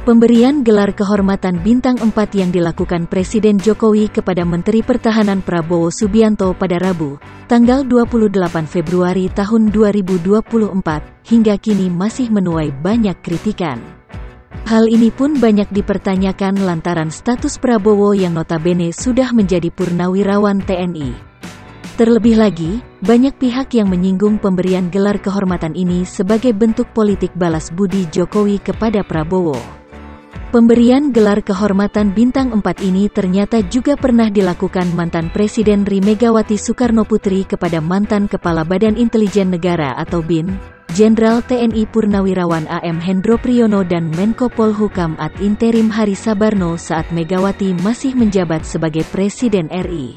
Pemberian gelar kehormatan Bintang 4 yang dilakukan Presiden Jokowi kepada Menteri Pertahanan Prabowo Subianto pada Rabu, tanggal 28 Februari tahun 2024, hingga kini masih menuai banyak kritikan. Hal ini pun banyak dipertanyakan lantaran status Prabowo yang notabene sudah menjadi purnawirawan TNI. Terlebih lagi, banyak pihak yang menyinggung pemberian gelar kehormatan ini sebagai bentuk politik balas budi Jokowi kepada Prabowo. Pemberian gelar kehormatan Bintang 4 ini ternyata juga pernah dilakukan mantan Presiden RI Megawati Soekarnoputri kepada mantan Kepala Badan Intelijen Negara atau BIN, Jenderal TNI Purnawirawan AM Hendro Priyono dan Menko Polhukam ad interim Hari Sabarno saat Megawati masih menjabat sebagai Presiden RI.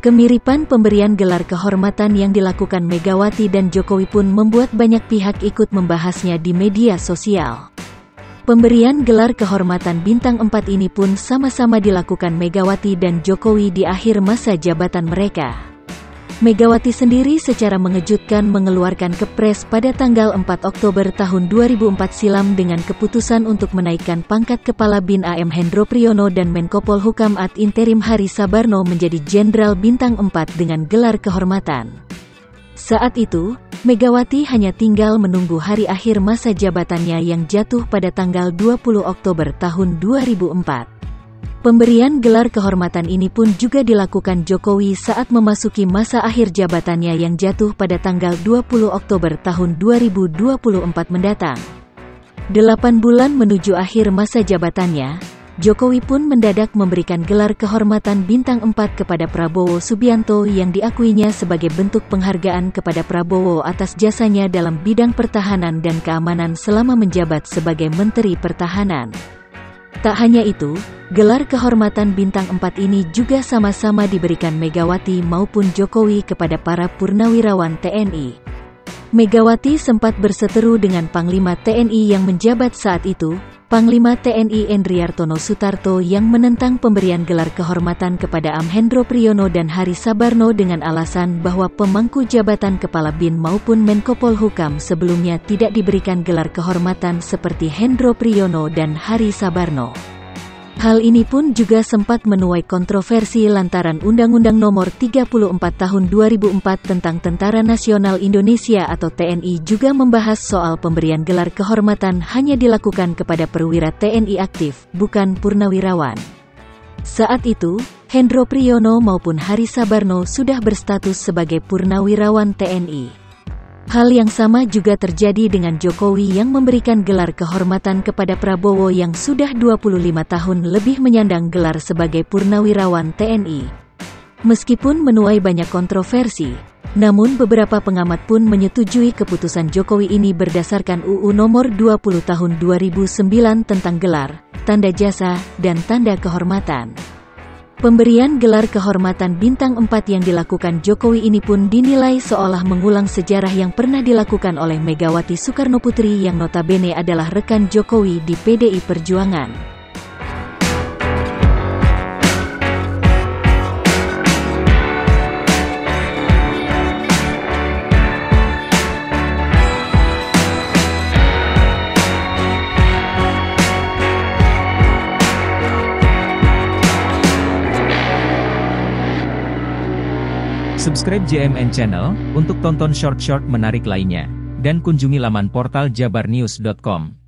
Kemiripan pemberian gelar kehormatan yang dilakukan Megawati dan Jokowi pun membuat banyak pihak ikut membahasnya di media sosial. Pemberian gelar kehormatan Bintang 4 ini pun sama-sama dilakukan Megawati dan Jokowi di akhir masa jabatan mereka. Megawati sendiri secara mengejutkan mengeluarkan kepres pada tanggal 4 Oktober tahun 2004 silam dengan keputusan untuk menaikkan pangkat Kepala BIN AM Hendro Priyono dan Menko Polhukam ad interim Hari Sabarno menjadi Jenderal Bintang 4 dengan gelar kehormatan. Saat itu, Megawati hanya tinggal menunggu hari akhir masa jabatannya yang jatuh pada tanggal 20 Oktober tahun 2004. Pemberian gelar kehormatan ini pun juga dilakukan Jokowi saat memasuki masa akhir jabatannya yang jatuh pada tanggal 20 Oktober tahun 2024 mendatang. 8 bulan menuju akhir masa jabatannya, Jokowi pun mendadak memberikan gelar kehormatan Bintang 4 kepada Prabowo Subianto yang diakuinya sebagai bentuk penghargaan kepada Prabowo atas jasanya dalam bidang pertahanan dan keamanan selama menjabat sebagai Menteri Pertahanan. Tak hanya itu, gelar kehormatan Bintang 4 ini juga sama-sama diberikan Megawati maupun Jokowi kepada para purnawirawan TNI. Megawati sempat berseteru dengan Panglima TNI yang menjabat saat itu, Panglima TNI Endriartono Sutarto yang menentang pemberian gelar kehormatan kepada AM Hendro Priyono dan Hari Sabarno dengan alasan bahwa pemangku jabatan Kepala BIN maupun Menko Polhukam sebelumnya tidak diberikan gelar kehormatan seperti Hendro Priyono dan Hari Sabarno. Hal ini pun juga sempat menuai kontroversi lantaran Undang-Undang Nomor 34 Tahun 2004 tentang Tentara Nasional Indonesia atau TNI juga membahas soal pemberian gelar kehormatan hanya dilakukan kepada perwira TNI aktif, bukan purnawirawan. Saat itu, Hendro Priyono maupun Hari Sabarno sudah berstatus sebagai purnawirawan TNI. Hal yang sama juga terjadi dengan Jokowi yang memberikan gelar kehormatan kepada Prabowo yang sudah 25 tahun lebih menyandang gelar sebagai purnawirawan TNI. Meskipun menuai banyak kontroversi, namun beberapa pengamat pun menyetujui keputusan Jokowi ini berdasarkan UU Nomor 20 Tahun 2009 tentang gelar, tanda jasa, dan tanda kehormatan. Pemberian gelar kehormatan Bintang 4 yang dilakukan Jokowi ini pun dinilai seolah mengulang sejarah yang pernah dilakukan oleh Megawati Soekarnoputri yang notabene adalah rekan Jokowi di PDI Perjuangan. Subscribe JMN Channel untuk tonton short-short menarik lainnya, dan kunjungi laman portal jabarnews.com.